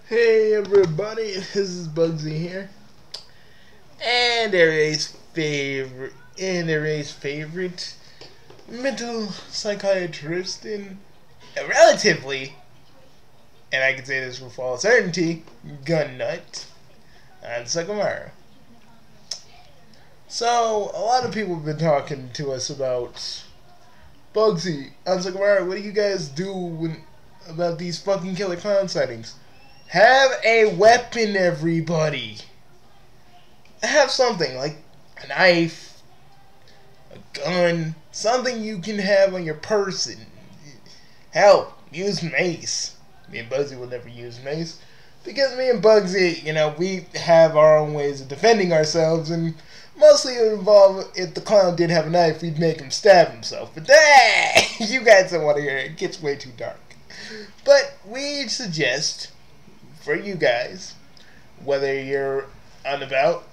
Hey everybody, this is Bugsy here, and everybody's favorite mental psychiatrist and relatively, and I can say this with all certainty, gun nut, and Sakamara. So, a lot of people have been talking to us about Bugsy, and Sakamara, what do you guys do about these fucking killer clown sightings? Have a weapon, everybody. Have something like a knife, a gun, something you can have on your person. Hell, use mace. Me and Bugsy will never use mace because me and Bugsy, we have our own ways of defending ourselves, and mostly it would involve if the clown did have a knife, we'd make him stab himself. But you guys don't want to hear it. It gets way too dark. But we suggest for you guys, whether you're on about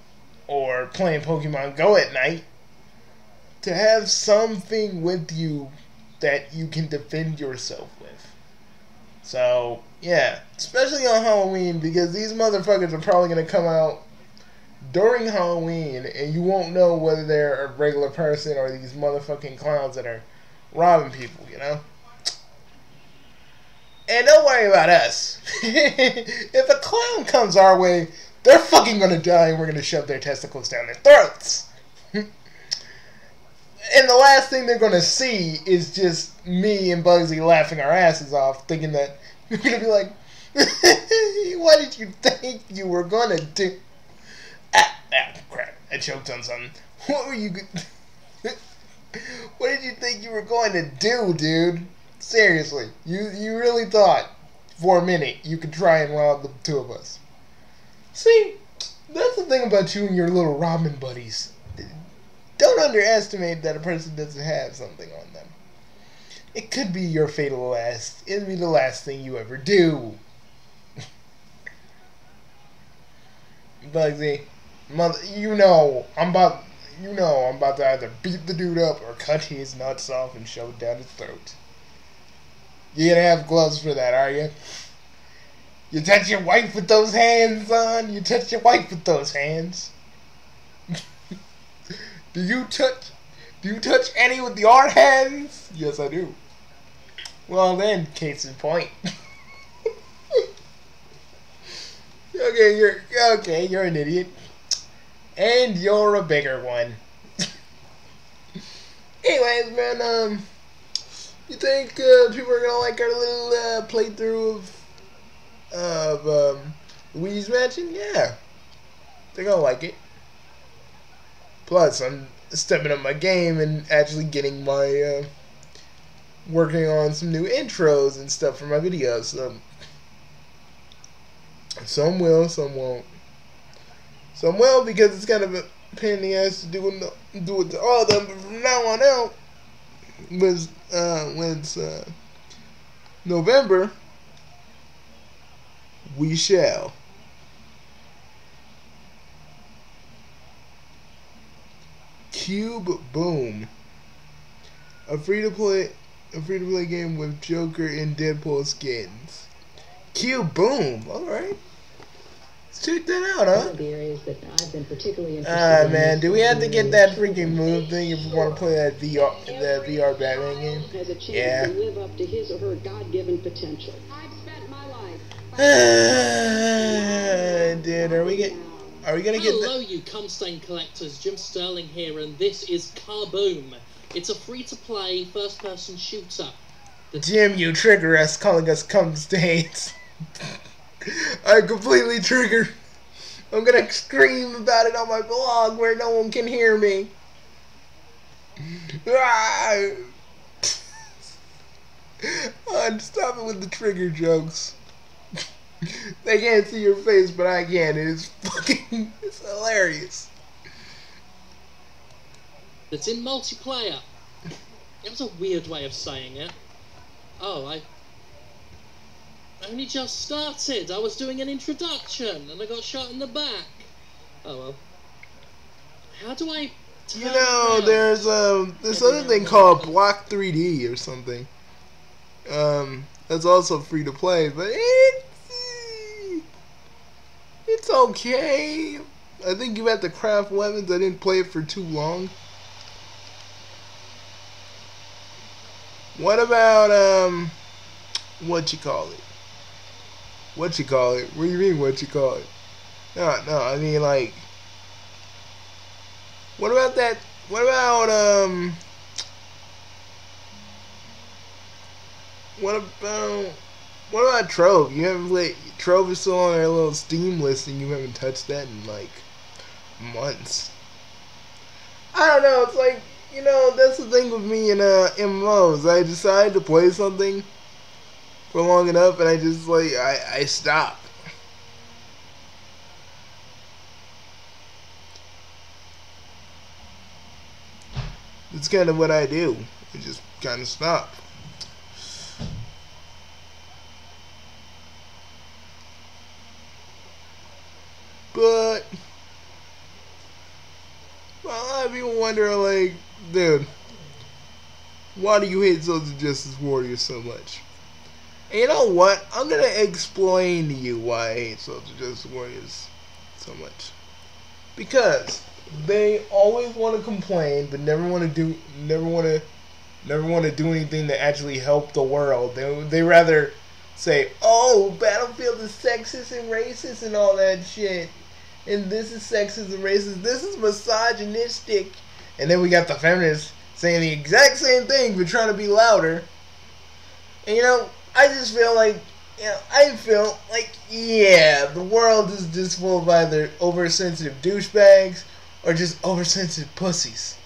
or playing Pokemon Go at night, to have something with you that you can defend yourself with. So, yeah, especially on Halloween, because these motherfuckers are probably going to come out during Halloween, and you won't know whether they're a regular person or these motherfucking clowns that are robbing people, And don't worry about us. If a clown comes our way, they're fucking gonna die and we're gonna shove their testicles down their throats. And the last thing they're gonna see is just me and Bugsy laughing our asses off, thinking that we're gonna be like, what did you think you were gonna do? Crap, I choked on something. What were you What did you think you were going to do, dude? Seriously, you really thought for a minute you could try and rob the two of us? See, that's the thing about you and your little robbing buddies. Don't underestimate that a person doesn't have something on them. It could be your fatal last. It'll be the last thing you ever do. Bugsy, I'm about to either beat the dude up or cut his nuts off and shove it down his throat. You gonna have gloves for that, are you? You touch your wife with those hands, son? You touch your wife with those hands? Do you touch any with your hands? Yes, I do. Well then, case in point. You're an idiot. And you're a bigger one. Anyways, man, you think people are gonna like our little playthrough of Luigi's Mansion? Yeah, they're gonna like it. Plus, I'm stepping up my game and actually getting my working on some new intros and stuff for my videos. So some will, some won't. Some will because it's kind of a pain in the ass to do it to all of them. But from now on out, when it's November, we shall. Cube Boom, a free-to-play game with Joker and Deadpool skins. Cube Boom, all right. Let's check that out, huh? Man, do we have to get that freaking move thing if we want to play that VR Batman game? Yeah. Live up to his or her God-given potential. I've spent my life. Dude, are we gonna get? Hello, you cum-stain collectors. Jim Sterling here, and this is Carboom. It's a free-to-play first-person shooter. Jim, you trigger us, calling us cum-stains. I'm completely triggered. I'm gonna scream about it on my blog where no one can hear me. Stop it with the trigger jokes. They can't see your face, but I can. It's hilarious. It's in multiplayer. It was a weird way of saying it. Oh, I only just started. I was doing an introduction and I got shot in the back. Oh well. How do I turn around? There's this other thing called Block 3D or something. That's also free to play, but okay. I think you have to craft weapons. I didn't play it for too long. What about what you call it? What you call it? What do you mean what you call it? No, I mean like what about that what about what about Trove? You haven't played Trove is still on our little Steam list and you haven't touched that in like months. I don't know, it's like, you know, that's the thing with me in MMOs. I decide to play something for long enough and I just like I stop. It's kind of what I do. I just kind of stop. But well, a lot of people wonder, like, dude, why do you hate Social Justice Warriors so much? And you know what? I'm gonna explain to you why I hate Social Justice Warriors so much. Because they always want to complain, but never want to do anything to actually help the world. They rather say, "Oh, Battlefield is sexist and racist and all that shit, and this is sexist and racist. This is misogynistic." And then we got the feminists saying the exact same thing, but trying to be louder. And you know, I just feel like, yeah, the world is just full of either oversensitive douchebags or just oversensitive pussies.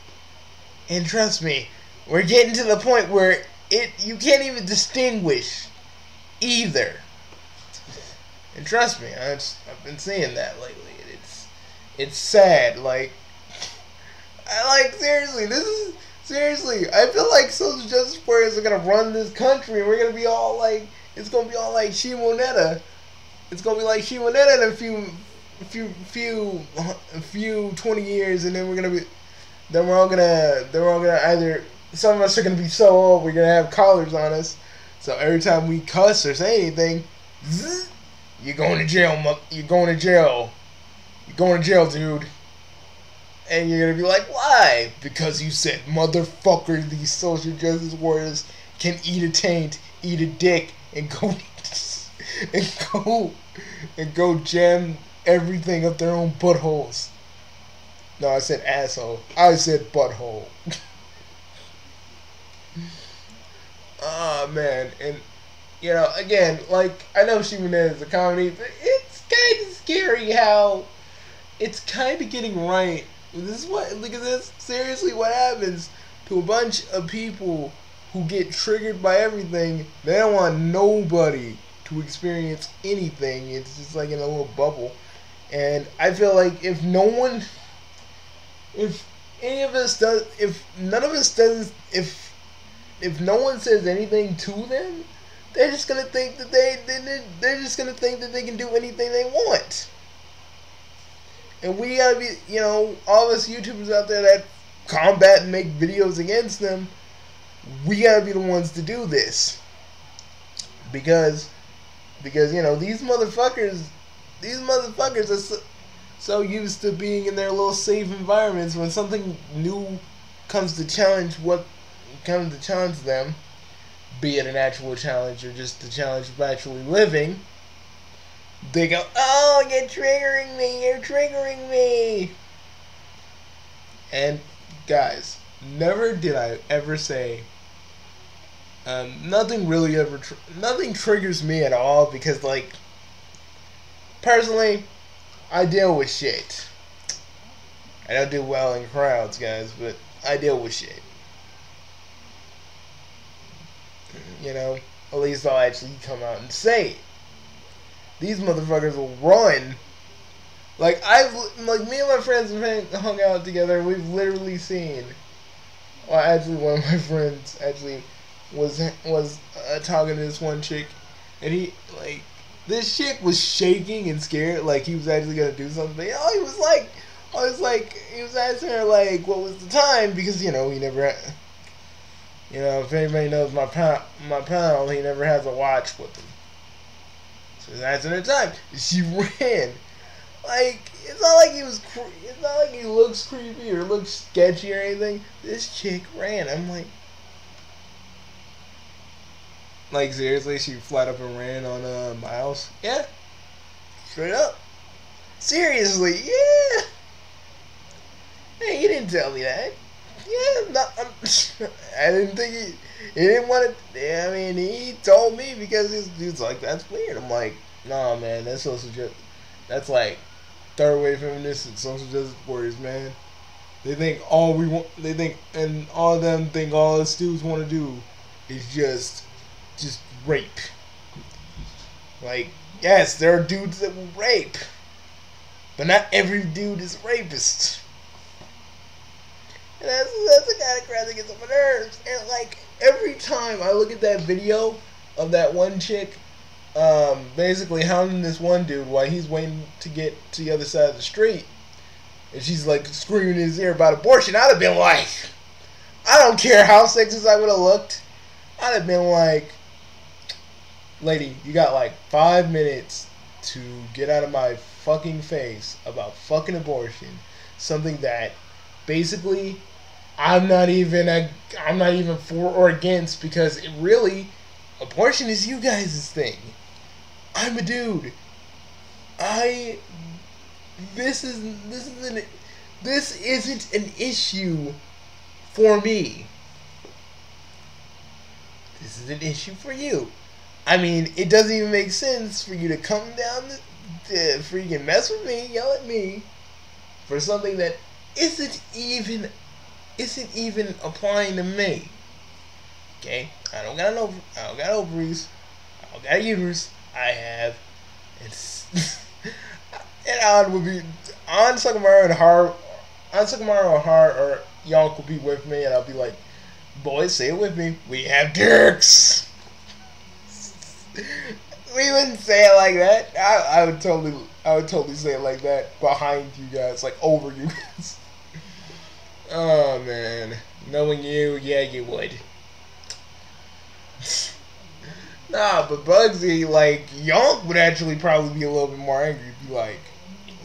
And trust me, we're getting to the point where you can't even distinguish either. And trust me, I've been seeing that lately. It's sad. Like seriously, I feel like social justice warriors are gonna run this country, and we're gonna be all like, it's gonna be all like Shimonetta. It's gonna be like Shimonetta in a few 20 years, and then we're all gonna either, some of us are gonna be so old we're gonna have collars on us, so every time we cuss or say anything, zzz, you're going to jail, dude. And you're gonna be like, why? Because you said, motherfucker, these social justice warriors can eat a taint, eat a dick, and go jam everything up their own buttholes. No, I said asshole. I said butthole. Oh man, and you know, again, like, I know Shimonetta is a comedy, but it's kind of scary how it's kind of getting right. This is what, look at this, seriously, what happens to a bunch of people who get triggered by everything. They don't want nobody to experience anything. It's just like in a little bubble. And I feel like if no one says anything to them, they're just gonna think that they can do anything they want. And we gotta be, you know, all of us YouTubers out there that combat and make videos against them, we gotta be the ones to do this. Because you know, these motherfuckers are so used to being in their little safe environments. When something new comes to challenge them, be it an actual challenge or just the challenge of actually living, they go, "Oh, you're triggering me. And guys, never did I ever say, nothing triggers me at all, because, like, personally, I deal with shit. I don't do well in crowds, guys, but I deal with shit. You know, at least I'll actually come out and say it. These motherfuckers will run. Like, me and my friends have hung out together, and we've literally seen. Well, actually, one of my friends actually was talking to this one chick, and this chick was shaking and scared, like he was actually gonna do something. He was asking her, like, what was the time, because, you know, he never. You know, if anybody knows my pal, he never has a watch with him. So that's in her time. She ran. Like, it's not like he was. It's not like he looks creepy or looks sketchy or anything. This chick ran. I'm like seriously, she flat up and ran on Miles. Yeah, straight up. Seriously, yeah. Hey, he didn't tell me that. Yeah, I didn't think he didn't want to. Yeah, I mean, he told me because he's like, that's weird. I'm like, nah, man, that's social justice. That's like third wave feminists and social justice warriors, man. They think all we want. They think, and all of them think all us dudes want to do is just rape. Like, yes, there are dudes that will rape, but not every dude is a rapist. And that's the kind of crap that gets on my nerves. And like every time I look at that video of that one chick, basically hounding this one dude while he's waiting to get to the other side of the street, and she's like screaming in his ear about abortion, I'd have been like, I don't care how sexist I would have looked, I'd have been like, lady, you got like 5 minutes to get out of my fucking face about fucking abortion, something that basically I'm not even for or against, because it really, abortion is you guys' thing. I'm a dude. This isn't an issue for me. This is an issue for you. I mean, it doesn't even make sense for you to come down to freaking mess with me, yell at me for something that isn't even applying to me. Okay, I don't got ovaries. I don't got a uterus. I have, and on would be on Sakamaru and Har, on Sakamaru or Har or Yonk will be with me, and I'll be like, boys, say it with me. We have dicks. We wouldn't say it like that. I would totally say it like that behind you guys, like over you guys. Oh man, knowing you, yeah, you would. Nah, but Bugsy, like, Yonk would actually probably be a little bit more angry. Be like,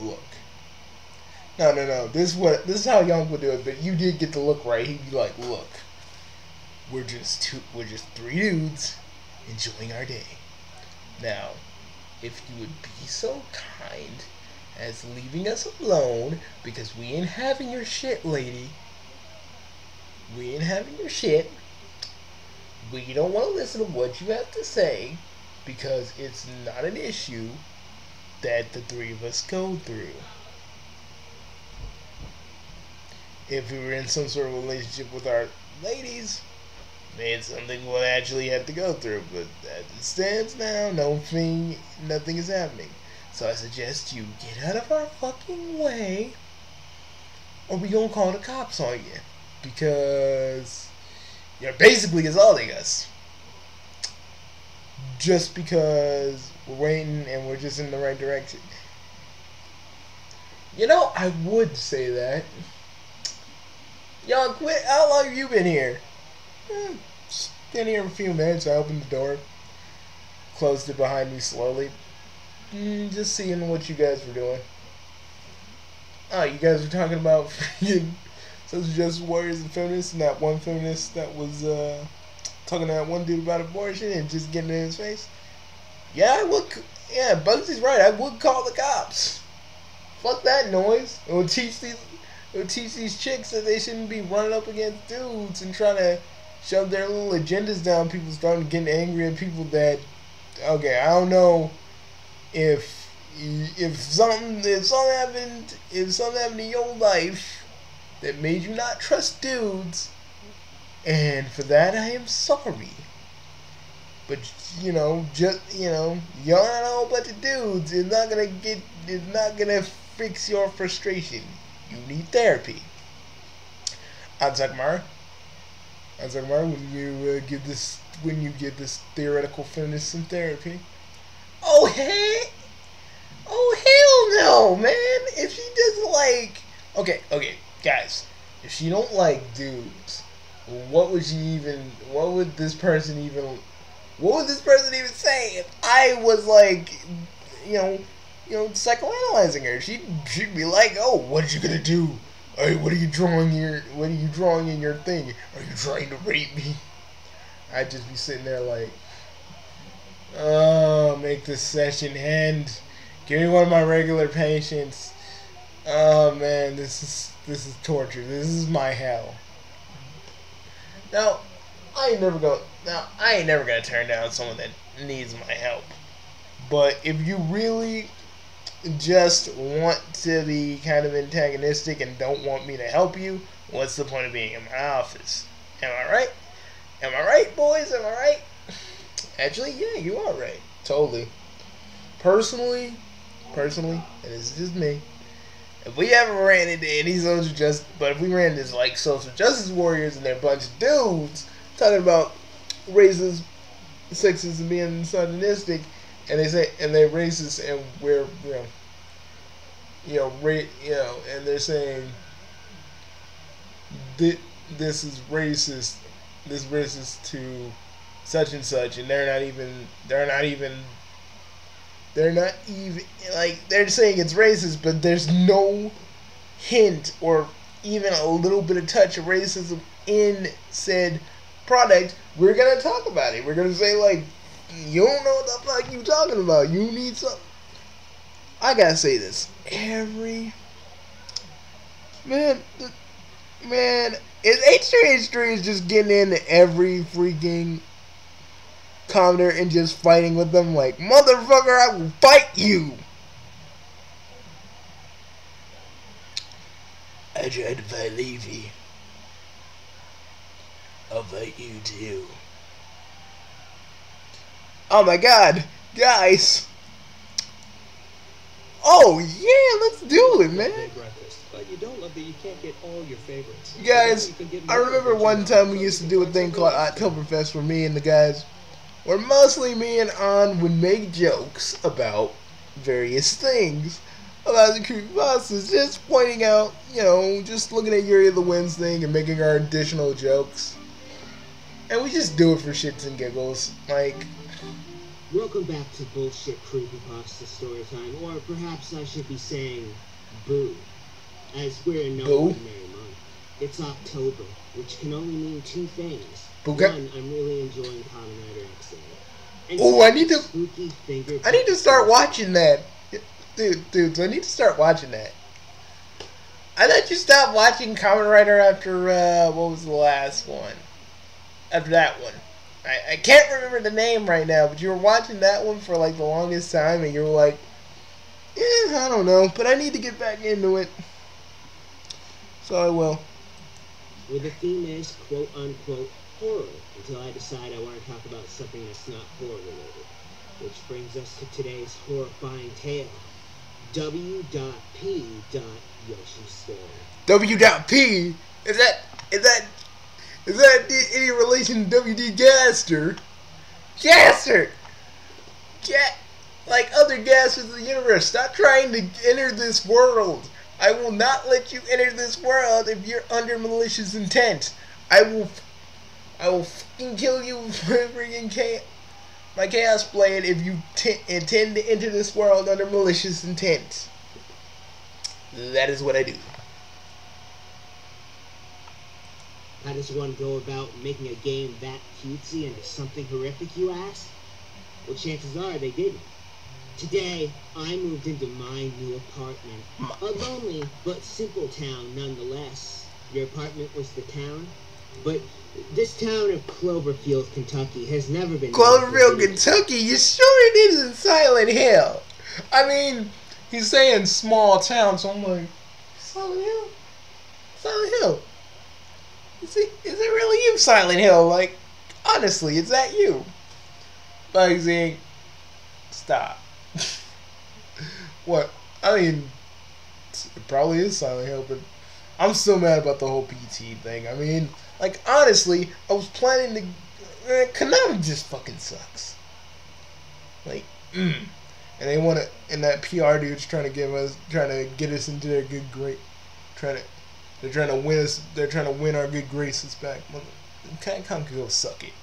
look, no, this is how Yonk would do it. But you did get the look right. He'd be like, look, we're just 3 dudes enjoying our day. Now, if you would be so kind as leaving us alone, because we ain't having your shit, lady. We ain't having your shit. We don't want to listen to what you have to say, because it's not an issue that the 3 of us go through. If we were in some sort of relationship with our ladies, it's something we'll actually have to go through. But as it stands now, nothing is happening. So I suggest you get out of our fucking way, or we gonna call the cops on you. Because you're basically assaulting us. Just because we're waiting and we're just in the right direction. You know, I would say that. Y'all quit. How long have you been here? Been here a few minutes. I opened the door, closed it behind me slowly. Just seeing what you guys were doing. Oh, you guys were talking about freaking social justice warriors and feminists, and that one feminist that was talking to that one dude about abortion and just getting in his face. Yeah, I would. Yeah, Bugsy's right. I would call the cops. Fuck that noise. It would teach these chicks that they shouldn't be running up against dudes and trying to shove their little agendas down people's throats and getting angry at people that. Okay, I don't know if something happened in your life that made you not trust dudes, and for that I am sorry. But yelling at a whole bunch of dudes is not gonna fix your frustration. You need therapy. Anzakmar, when you give this theoretical feminist some therapy. Oh hell no, man! If she doesn't like, okay, guys, if she don't like dudes, what would this person even say if I was like, psychoanalyzing her. She'd be like, "Oh, what you gonna do? Hey, what are you drawing in your thing? Are you trying to rape me?" I'd just be sitting there like, "Oh, make this session end. Give me one of my regular patients. Oh man, this is torture. This is my hell." Now, I ain't never gonna turn down someone that needs my help. But if you really just want to be kind of antagonistic and don't want me to help you, what's the point of being in my office? Am I right? Am I right, boys? Am I right? Actually, yeah, you are right. Totally. Personally, and it's just me, if we ever ran into any social justice, but if we ran into like social justice warriors and they're a bunch of dudes talking about racist, sexist, and being misogynistic, and they're racist and we're and they're saying this is racist, to such and such, and they're like, they're saying it's racist, but there's no hint or even a little bit of touch of racism in said product. We're gonna talk about it. We're gonna say like, you don't know what the fuck you talking about. You need something. I gotta say this. Man, H3H3 is just getting into every freaking commenter and just fighting with them like, motherfucker, I will fight you. I tried to fight Levy. I'll fight you too. Oh my god, guys. Oh yeah, let's do it, man. But you don't love that you can't get all your favorites. Guys, I remember one time we used to do a thing called Oktoberfest where me and the guys, where mostly me and An would make jokes about various things. About the creepypastas, just pointing out, just looking at Yuri the Winds thing and making our additional jokes. And we just do it for shits and giggles. Like, welcome back to Bullshit Creepypasta Storytime, or perhaps I should be saying boo, as we're in no ordinary month. It's October, which can only mean two things. Okay. One, I'm really enjoying Kamen Rider XA. Oh, I need to start watching that. Dudes, I need to start watching that. I thought you stopped watching Kamen Rider after, what was the last one? After that one. I can't remember the name right now, but you were watching that one for like the longest time, and you were like, I don't know, but I need to get back into it. So I will. Well, the theme is quote-unquote horror, until I decide I want to talk about something that's not horror-related. Which brings us to today's horrifying tale. W.P. Yoshi Store. W.P. Is that any relation to W.D. Gaster? Gaster! Like other Gasters of the universe, stop trying to enter this world. I will not let you enter this world if you're under malicious intent. I will fucking kill you with my Chaos Blade if you intend to enter this world under malicious intent. That is what I do. How does one go about making a game that cutesy into something horrific, you ask? Well, chances are they didn't. Today, I moved into my new apartment. A lonely but simple town nonetheless. Your apartment was the town? But this town of Cloverfield, Kentucky has never been... Cloverfield, Kentucky? You sure it isn't Silent Hill? I mean, he's saying small town, so I'm like, Silent Hill? Silent Hill? Is it really you, Silent Hill? Like, honestly, is that you? Bugsy, stop. What? I mean, it probably is Silent Hill, but I'm still mad about the whole PT thing. I mean, like, honestly, I was planning to... Konami just fucking sucks. Like, And they want to... And that PR dude's trying to get us into their good grace. They're trying to win us. They're trying to win our good graces back. Capcom can go suck it.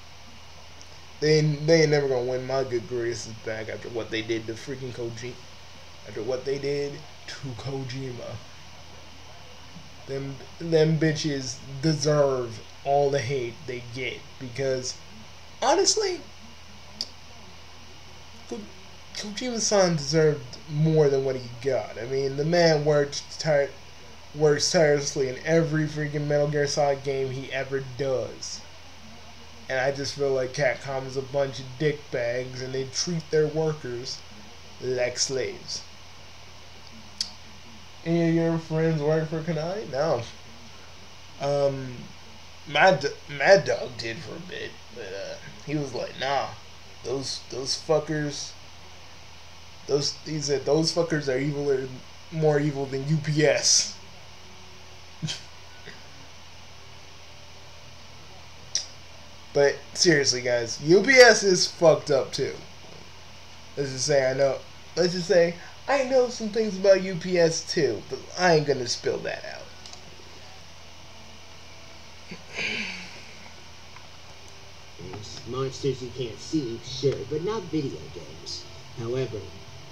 They ain't never gonna win my good graces back after what they did to freaking Kojima. after what they did to Kojima. Them bitches deserve all the hate they get because, honestly, Kojima-san deserved more than what he got. I mean, the man works tirelessly in every freaking Metal Gear Solid game he ever does. And I just feel like Capcom is a bunch of dickbags and they treat their workers like slaves. Any of your friends work for Konami? No. Mad Dog did for a bit, but he was like, nah, those fuckers. He said those fuckers are more evil than UPS. But seriously, guys, UPS is fucked up too. Let's just say I know some things about UPS too, but I ain't gonna spill that out. There's monsters you can't see, sure, but not video games. However,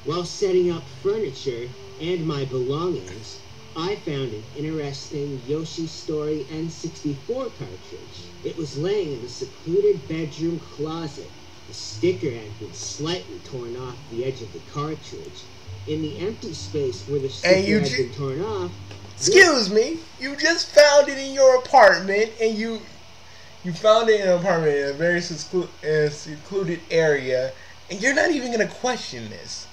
while setting up furniture and my belongings, I found an interesting Yoshi Story N64 cartridge. It was laying in a secluded bedroom closet. The sticker had been slightly torn off the edge of the cartridge. In the empty space where the sticker had been torn off... Excuse me, you just found it in your apartment, and you found it in an apartment in a very secluded area, and you're not even going to question this.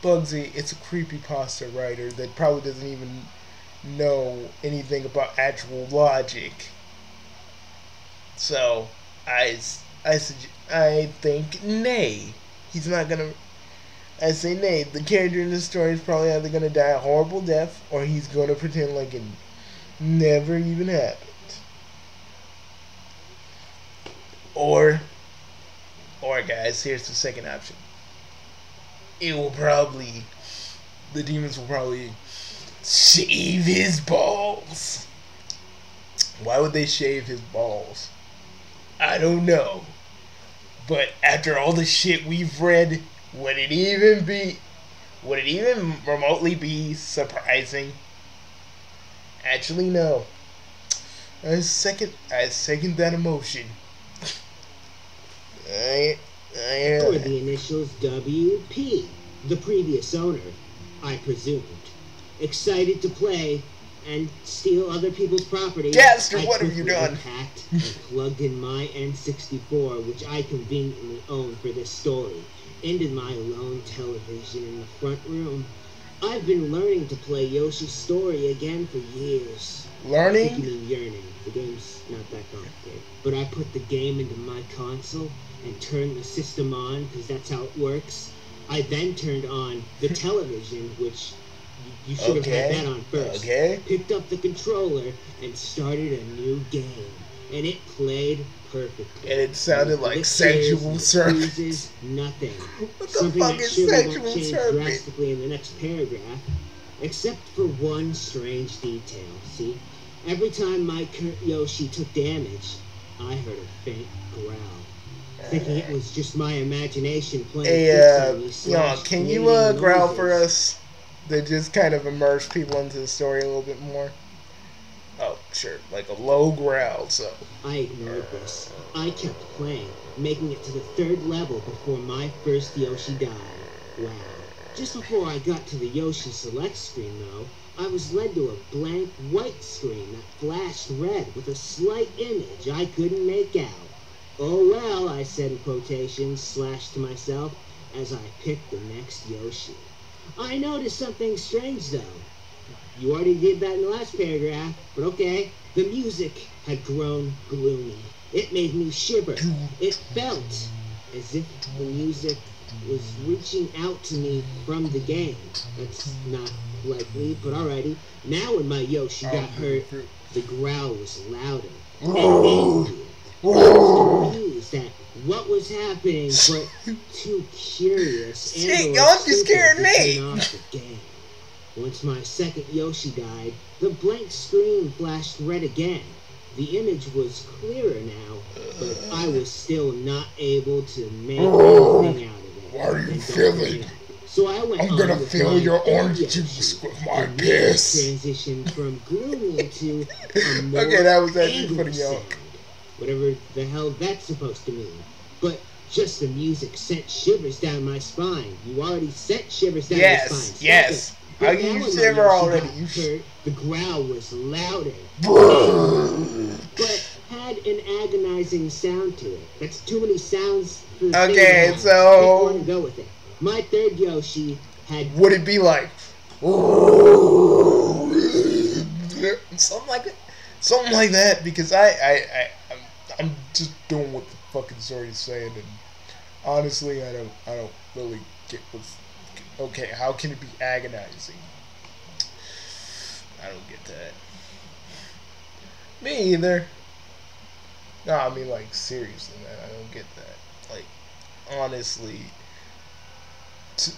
Bugsy, it's a creepypasta writer that probably doesn't even know anything about actual logic. So, I think nay. He's not gonna... I say nay. The character in the story is probably either gonna die a horrible death, or he's gonna pretend like it never even happened. Or guys, here's the second option. The demons will probably shave his balls. Why would they shave his balls? I don't know. But after all the shit we've read, would it even remotely be surprising? Actually, no. I second that emotion. Or the initials WP, the previous owner, I presumed. Excited to play and steal other people's property. Gaster, what have you done? Packed and plugged in my N64, which I conveniently own for this story, into my lone television in the front room. I've been learning to play Yoshi's Story again for years. Learning? I think you mean yearning. The game's not that complicated. But I put the game into my console and turned the system on, because that's how it works. I then turned on the television, which you should have had that on first. Picked up the controller and started a new game. And it played perfectly. And it sounded like sexual service. Nothing. What the fuck is sexual service? Drastically in the next paragraph, except for one strange detail. See, every time my Yoshi took damage, I heard a faint growl. Thinking it was just my imagination playing. Can you growl for us? That just kind of immerse people into the story a little bit more. Oh, sure, like a low growl. So I ignored this. I kept playing, making it to the 3rd level before my first Yoshi died. Wow. Just before I got to the Yoshi Select screen, though, I was led to a blank white screen that flashed red with a slight image I couldn't make out. Oh well, I said in quotations, / to myself, as I picked the next Yoshi. I noticed something strange, though. You already did that in the last paragraph, but okay. The music had grown gloomy. It made me shiver. It felt as if the music was reaching out to me from the game. That's not likely, but alrighty. Now when my Yoshi got hurt, the growl was louder and angrier. I was confused at what was happening, but too curious and y'all just scared to me. turn off the game. Once my second Yoshi died, the blank screen flashed red again. The image was clearer now, but I was still not able to make anything out of it. What are you feeling? So I went I'm on gonna with fill my your orange Yoshi, juice with my and piss. transitioned from gloomy to a more Okay, that was actually angry funny, y'all. sound. Whatever the hell that's supposed to mean. But just the music sent shivers down my spine. You already sent shivers down your spine. Yes, Stop yes. it. How But can now you when my shiver Yoshi already? got You hurt, the growl was louder. Brrr. But had an agonizing sound to it. That's too many sounds for the thing Okay, to have. so- Pick one and go with it. My third Yoshi had Would it be like something like that? Something like that, because I'm just doing what the fucking story is saying, and honestly, I don't really get what's okay. How can it be agonizing? I don't get that. Me either. No, I mean, like, seriously, man, I don't get that. Like, honestly,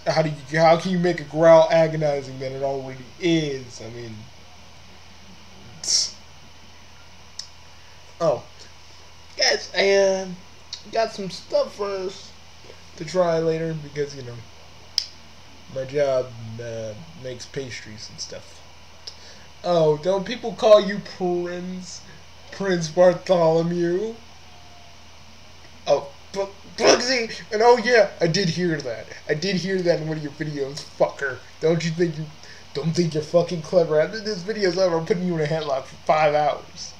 how can you make a growl agonizing than it already is? I mean, oh, guys, I got some stuff for us to try later because, you know, my job makes pastries and stuff. Oh, don't people call you Prince Bartholomew? Oh, Bugsy, and oh yeah, I did hear that. I did hear that in one of your videos, fucker. Don't think you're fucking clever. After this video's over, I'm putting you in a headlock for 5 hours.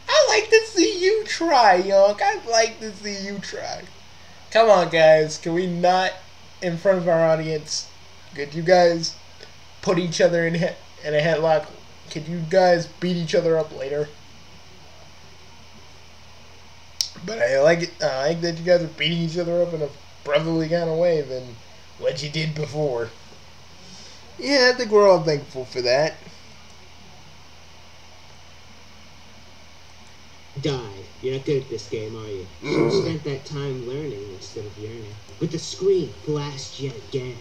I like to see you try, Yonk. I'd like to see you try. Come on, guys. Can we not, in front of our audience, could you guys put each other in a headlock? Could you guys beat each other up later? But I like it. I like that you guys are beating each other up in a brotherly kind of way than what you did before. Yeah, I think we're all thankful for that. died. You're not good at this game, are you? You should have spent that time learning instead of yearning. But the screen flashed yet again.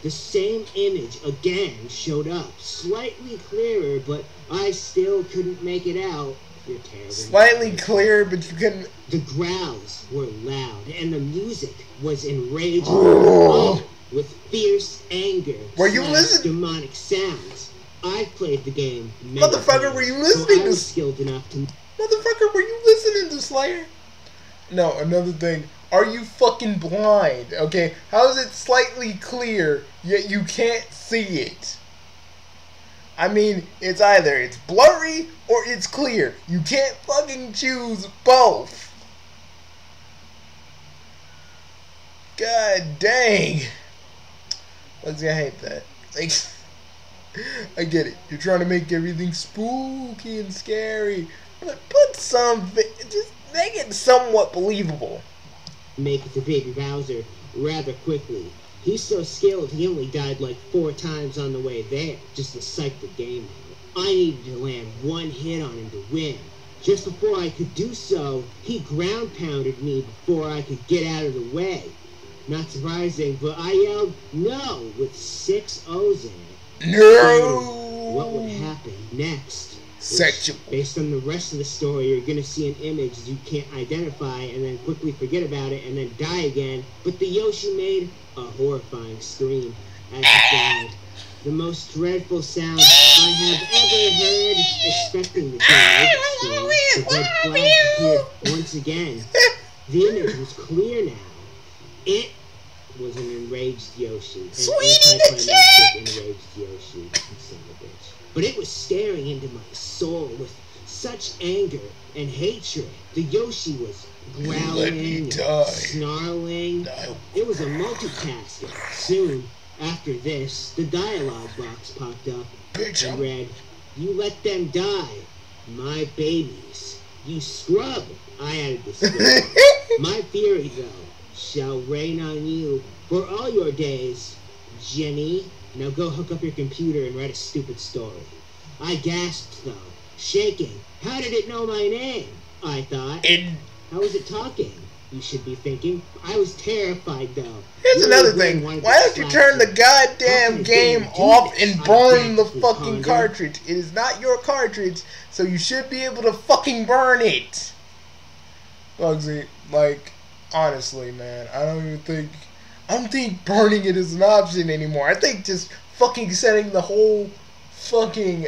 The same image again showed up, slightly clearer, but I still couldn't make it out. You're terrible. Slightly clearer, but you couldn't. The growls were loud, and the music was enraging. Oh, with fierce anger. Were you listening? Demonic sounds. I've played the game many Motherfucker, times, were you listening so I to? was skilled enough to. Motherfucker, were you listening to Slayer? No, another thing. Are you fucking blind? Okay, how is it slightly clear yet you can't see it? I mean, it's either it's blurry or it's clear. You can't fucking choose both. God dang. I hate that. Like, I get it. You're trying to make everything spooky and scary, but put just make it somewhat believable. Make it to Baby Bowser rather quickly. He's so skilled he only died like 4 times on the way there, just to psych the game out. I needed to land one hit on him to win. Just before I could do so, he ground pounded me before I could get out of the way. Not surprising, but I yelled no with 6 O's in it. No! What would happen next? Sexual. Based on the rest of the story, you're gonna see an image you can't identify and then quickly forget about it and then die again. But the Yoshi made a horrifying scream as he died. The most dreadful sound I have ever heard, expecting the scream. The red flash appeared once again. The image was clear now. It was an enraged Yoshi. An anticlimactic enraged Yoshi. You son of a bitch. But it was staring into my soul with such anger and hatred. The Yoshi was growling and snarling. No. It was a multitasker. Soon after this, the dialogue box popped up and read, "You let them die, my babies. You scrub." I added the scrub. "My fury, though, shall rain on you for all your days, Jenny. Now go hook up your computer and write a stupid story." I gasped, though, shaking. How did it know my name? I thought. How was it talking? You should be thinking. I was terrified, though. Here's another thing. Why don't you turn the goddamn game off and burn the fucking cartridge? It is not your cartridge, so you should be able to fucking burn it. Bugsy, like, honestly, man, I don't even think I don't think burning it is an option anymore. I think just fucking setting the whole fucking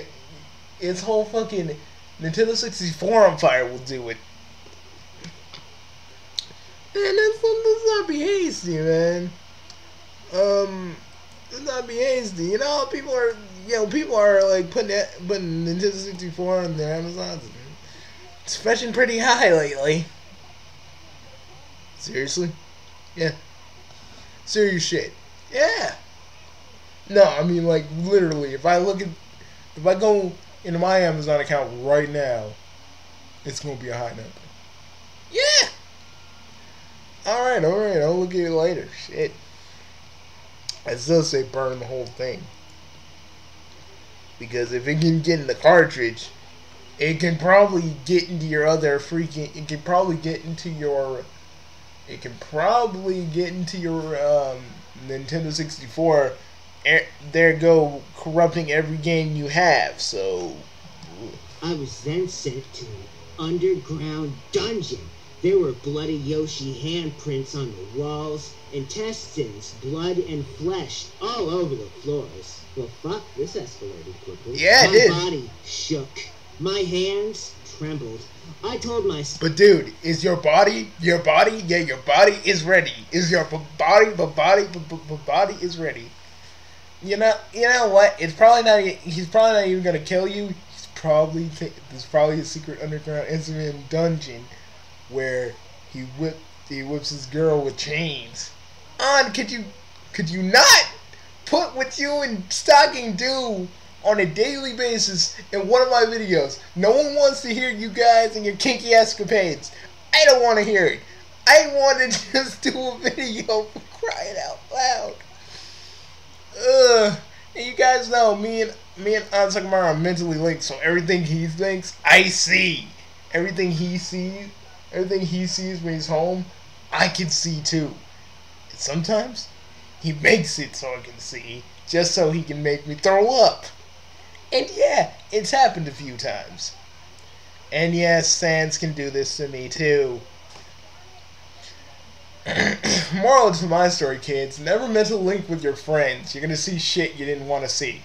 Nintendo 64 on fire will do it. Man, let's not be hasty, man. Let's not be hasty. You know, people are like putting Nintendo 64 on their Amazons. It's fetching pretty high lately. Seriously? Yeah. Serious shit. Yeah. No, I mean, like, literally, if I go into my Amazon account right now, it's gonna be a high number. Yeah. Alright, I'll look at it later. Shit. I still say burn the whole thing. Because if it can get in the cartridge, it can probably get into your Nintendo 64. There go corrupting every game you have. So I was then sent to an underground dungeon. There were bloody Yoshi handprints on the walls, intestines, blood, and flesh all over the floors. Well, fuck, this escalated quickly. Yeah, it did. My body shook. My hands trembled. I told myself... But dude, is your body? Yeah, your body is ready. Is your body is ready. You know what? He's probably not even gonna kill you. There's probably a secret underground incident dungeon where he whips his girl with chains. Could you not put what you and Stocking do on a daily basis in one of my videos? No one wants to hear you guys and your kinky escapades. I don't want to hear it. I want to just do a video for crying out loud. And you guys know me and Ansakamaru are mentally linked, so everything he thinks, I see. Everything he sees when he's home, I can see too. And sometimes he makes it so I can see, just so he can make me throw up. And yeah, it's happened a few times. And yes, Sans can do this to me too. Moral to my story, kids, never mental link with your friends. You're gonna see shit you didn't want to see.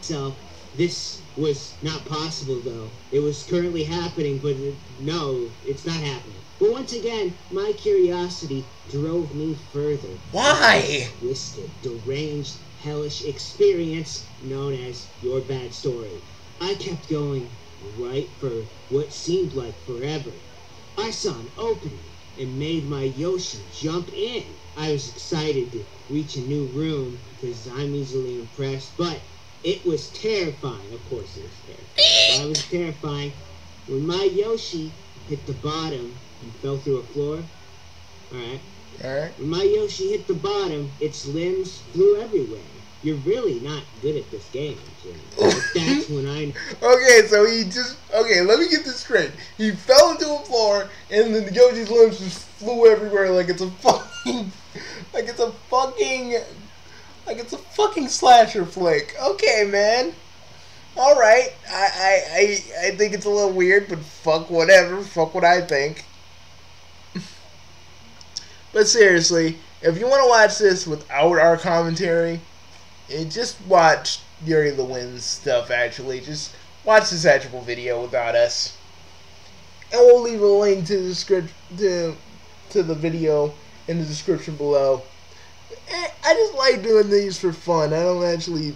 So, this was not possible though. It was currently happening, but no, it's not happening. But once again, my curiosity drove me further. Why? This twisted, deranged, hellish experience known as Your Bad Story. I kept going right for what seemed like forever. I saw an opening and made my Yoshi jump in. I was excited to reach a new room because I'm easily impressed, but it was terrifying. Of course it was terrifying. I was terrifying when my Yoshi hit the bottom and fell through a floor. Alright. When my Yoshi hit the bottom, its limbs flew everywhere. You're really not good at this game, Jimmy. That's when I... Okay, let me get this straight. He fell into a floor, and then the Yoshi's limbs just flew everywhere like it's a fucking slasher flick. Okay, man. Alright. I think it's a little weird, but fuck whatever. Fuck what I think. But seriously, if you want to watch this without our commentary, just watch Yuri the Wind's stuff, actually. Just watch this actual video without us. And we'll leave a link to the video in the description below. I just like doing these for fun. I don't actually,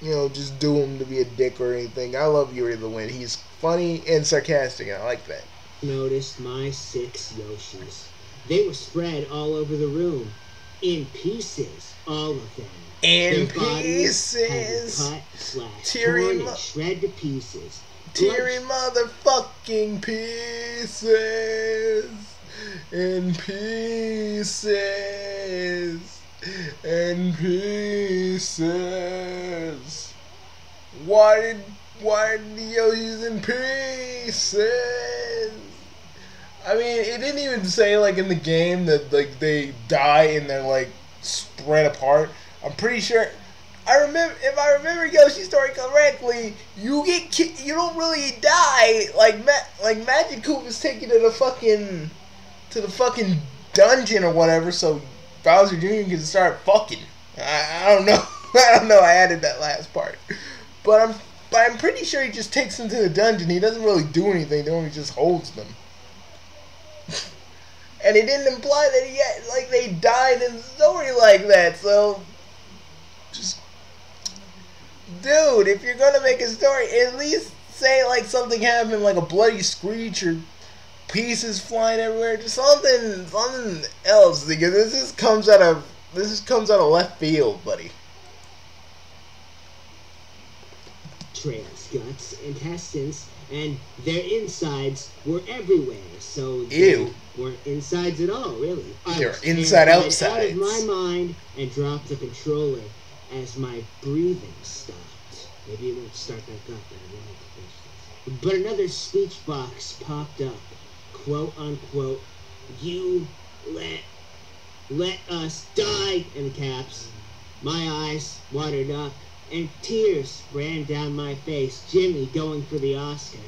just do them to be a dick or anything. I love Yuri the Wind. He's funny and sarcastic, and I like that. Noticed my 6 Yoshis. They were spread all over the room. In pieces. All of them. In pieces. Cut, torn, and shred to pieces. Teary motherfucking pieces. In pieces. In pieces. Why did the Yoshis in pieces? I mean, it didn't even say, like, in the game that, like, they die and they're, like, spread apart. I'm pretty sure... if I remember Yoshi's story correctly, you don't really die. Like Magic Coop is taken to the fucking dungeon or whatever, so Bowser Jr. can start fucking. I don't know. I don't know. I added that last part, but I'm pretty sure he just takes them to the dungeon. He doesn't really do anything. He only just holds them. And it didn't imply that they died in the story like that. So, just, dude, if you're gonna make a story, at least say like something happened, like a bloody screech or pieces flying everywhere, just something else. Because this just comes out of left field, buddy. Trails, guts, intestines, and their insides were everywhere. So Ew. they weren't insides at all, really. They're inside outsides. Out of my mind and dropped the controller as my breathing stopped. Maybe it won't start back up, but I wanted to finish this. But another speech box popped up. Quote unquote, "You let us die," in caps. My eyes watered up and tears ran down my face. Jimmy going for the Oscar.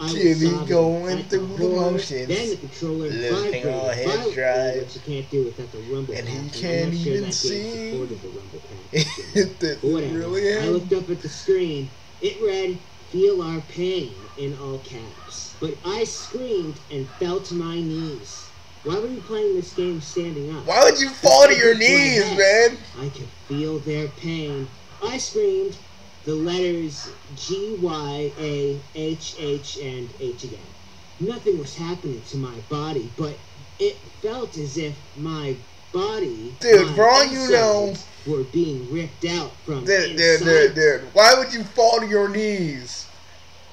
Jimmy going through the motions. Then the controller lifting all vibrated, his drive. which you can't do without the rumble And pack. he can't I'm not sure even that see. game supported the rumble pack. That's Whatever. really I looked up at the screen. It read, "Feel our pain," in all caps. But I screamed and fell to my knees. Why were you playing this game standing up? Why would you fall to your knees, man? I could feel their pain. I screamed the letters G, Y, A, H, H, and H again. Nothing was happening to my body, but it felt as if my body, Dude, my for all you know, insides were being ripped out from dude, inside. why would you fall to your knees?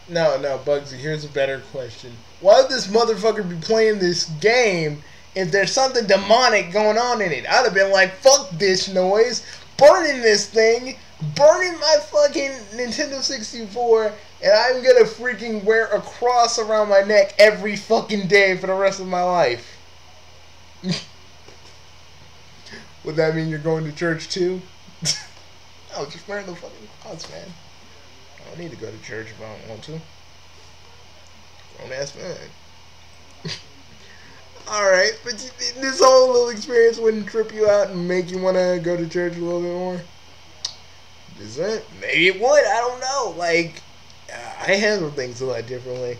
No, Bugsy, here's a better question. Why would this motherfucker be playing this game if there's something demonic going on in it? I'd have been like, fuck this noise, burning this thing, burning my fucking Nintendo 64, and I'm gonna freaking wear a cross around my neck every fucking day for the rest of my life. Would that mean you're going to church too? I was just wearing the fucking cross, man. I don't need to go to church if I don't want to. Grown ass man. Alright, but this whole little experience wouldn't trip you out and make you want to go to church a little bit more? Is it? Maybe it would. I don't know. Like, I handle things a lot differently.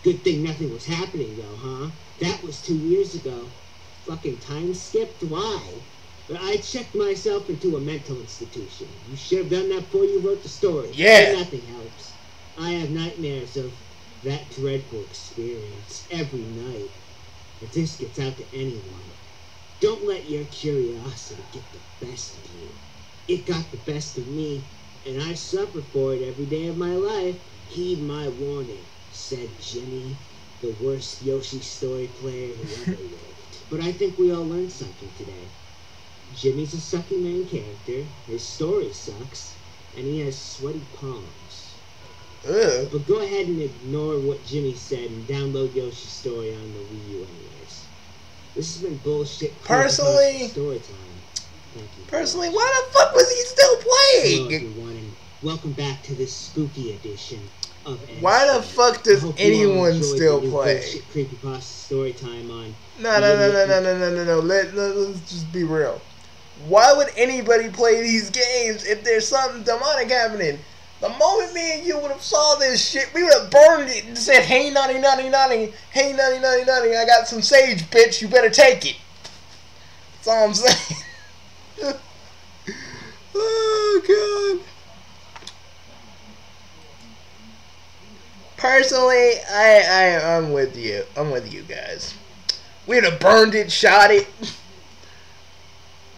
Good thing nothing was happening, though, huh? That was 2 years ago. Fucking time skipped. Why? But I checked myself into a mental institution. You should have done that before you wrote the story. Yeah. But nothing helps. I have nightmares of that dreadful experience every night. If this gets out to anyone, don't let your curiosity get the best of you. It got the best of me, and I suffer for it every day of my life. Heed my warning, said Jimmy, the worst Yoshi story player who ever lived. But I think we all learned something today. Jimmy's a sucky main character, his story sucks, and he has sweaty palms. Ugh. But go ahead and ignore what Jimmy said and download Yoshi's Story on the Wii U anyways. This has been bullshit. Personally, story time. Thank you. Personally, why the fuck was he still Hello playing? everyone, and welcome back to this spooky edition of Why the fuck does I hope you all anyone enjoyed still the new play? bullshit creepypasta story time on No. Let's just be real. Why would anybody play these games if there's something demonic happening? The moment me and you would have saw this shit, we would have burned it and said, "Hey, naughty, hey, naughty, I got some sage, bitch. You better take it." That's all I'm saying. Oh God. Personally, I'm with you. I'm with you guys. We would have burned it, shot it.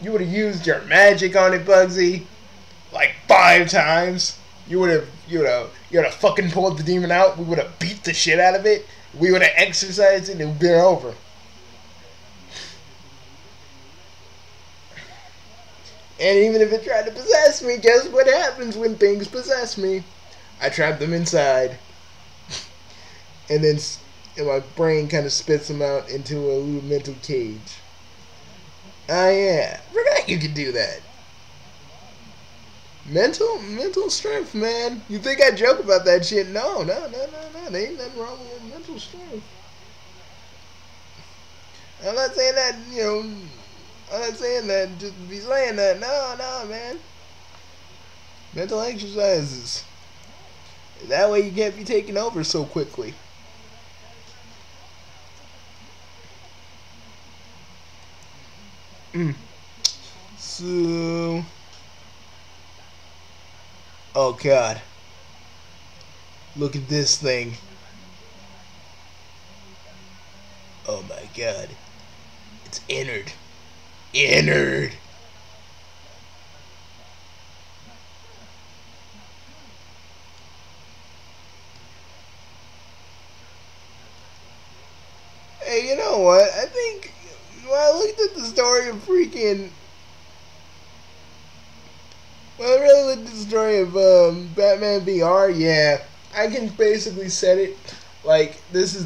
You would have used your magic on it, Bugsy, like 5 times. You would have fucking pulled the demon out. We would have beat the shit out of it. We would have exercised it, and it would have been over. And even if it tried to possess me, guess what happens when things possess me? I trap them inside. And then my brain kind of spits them out into a little mental cage. Oh yeah, forgot you could do that. Mental strength, man. You think I joke about that shit? No. There ain't nothing wrong with mental strength. I'm not saying that, you know, I'm not saying that just to be saying that. No, man. Mental exercises. That way you can't be taken over so quickly. So, oh God, look at this thing. Oh my God, it's Ennard. Ennard. Hey, you know what? I think when I looked at the story of freaking, when I really looked at the story of Batman VR, yeah, I can basically set it like this is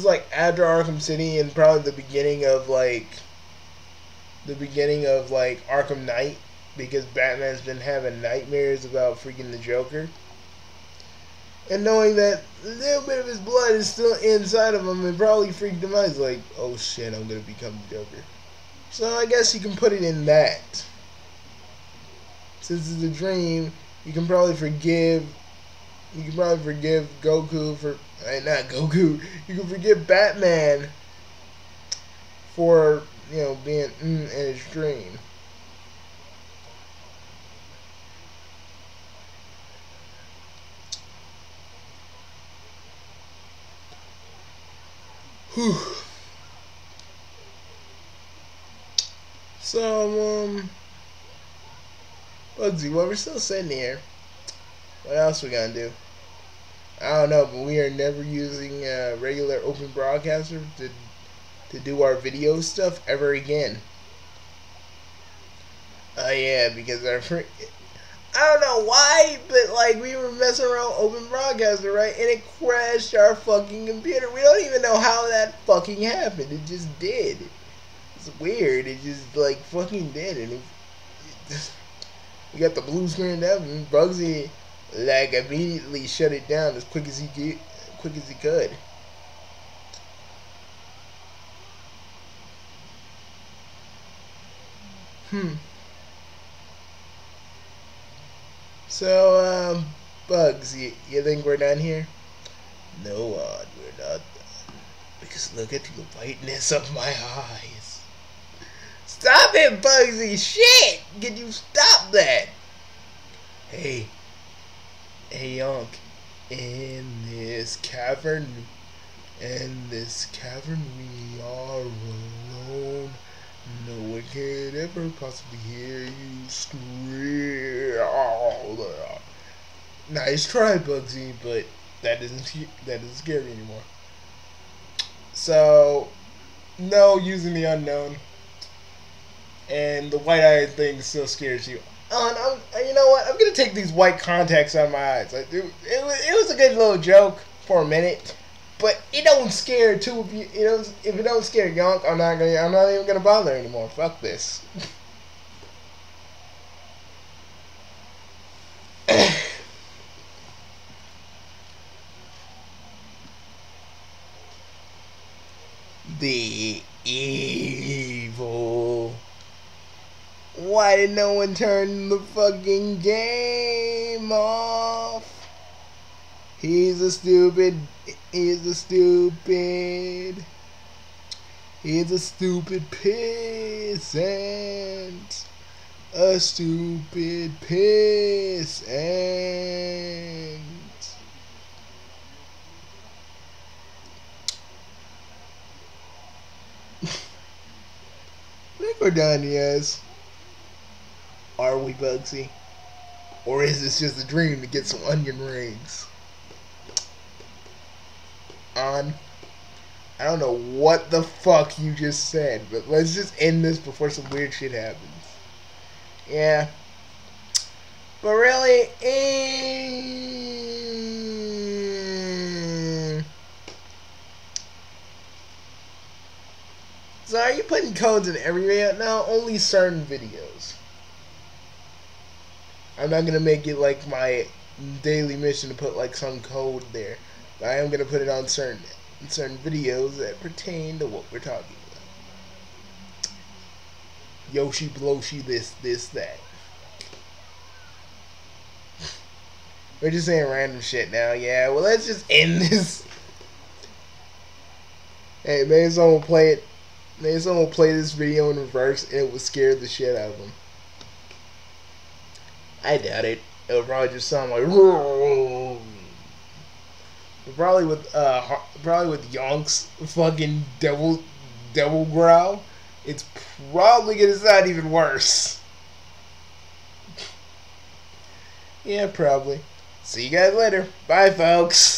like after Arkham City and probably the beginning of Arkham Knight, because Batman's been having nightmares about freaking the Joker. And knowing that a little bit of his blood is still inside of him, it probably freaked him out. He's like, oh shit, I'm gonna become the Joker. So I guess you can put it in that. Since it's a dream, you can probably forgive Goku for, not Goku, you can forgive Batman for, you know, being in his dream. Whew. So, Bugsy, well, we're still sitting here. What else we gonna do? I don't know, but we are never using a regular open broadcaster to do our video stuff ever again. Oh yeah, because I don't know why, but like we were messing around open broadcaster, right? And it crashed our fucking computer. We don't even know how that fucking happened. It just did. It's weird. It just like fucking did, and we got the blue screen up, and Bugsy like immediately shut it down as quick as he could. So, Bugs, you think we're done here? No, we're not done. Because look at the whiteness of my eyes. Stop it, Bugsy! Shit! Can you stop that? Hey, Yonk. In this cavern we are alone. No one can ever possibly hear you scream. Nice try, Bugsy, but that isn't scary anymore. So, no using the unknown, and the white-eyed thing still scares you. And you know what? I'm gonna take these white contacts out of my eyes. Like, it was a good little joke for a minute. But it don't scare too. If it don't scare Yonk, I'm not even gonna bother anymore. Fuck this. The evil. Why did no one turn the fucking game off? He's a stupid pissant. A stupid pissant. I think we're done, yes. Are we, Bugsy? Or is this just a dream to get some onion rings? I don't know what the fuck you just said, but let's just end this before some weird shit happens. Yeah. But really, So are you putting codes in every video? No, only certain videos. I'm not gonna make it like my daily mission to put like some code there. But I am gonna put it on certain certain videos that pertain to what we're talking about. Yoshi, Bloshi, this, that. We're just saying random shit now. Yeah, well, let's just end this. Hey, maybe someone will play it. Maybe someone will play this video in reverse and it will scare the shit out of them. I doubt it. It'll probably just sound like probably with Yonk's fucking devil growl. It's probably gonna sound even worse. Yeah, probably. See you guys later. Bye, folks.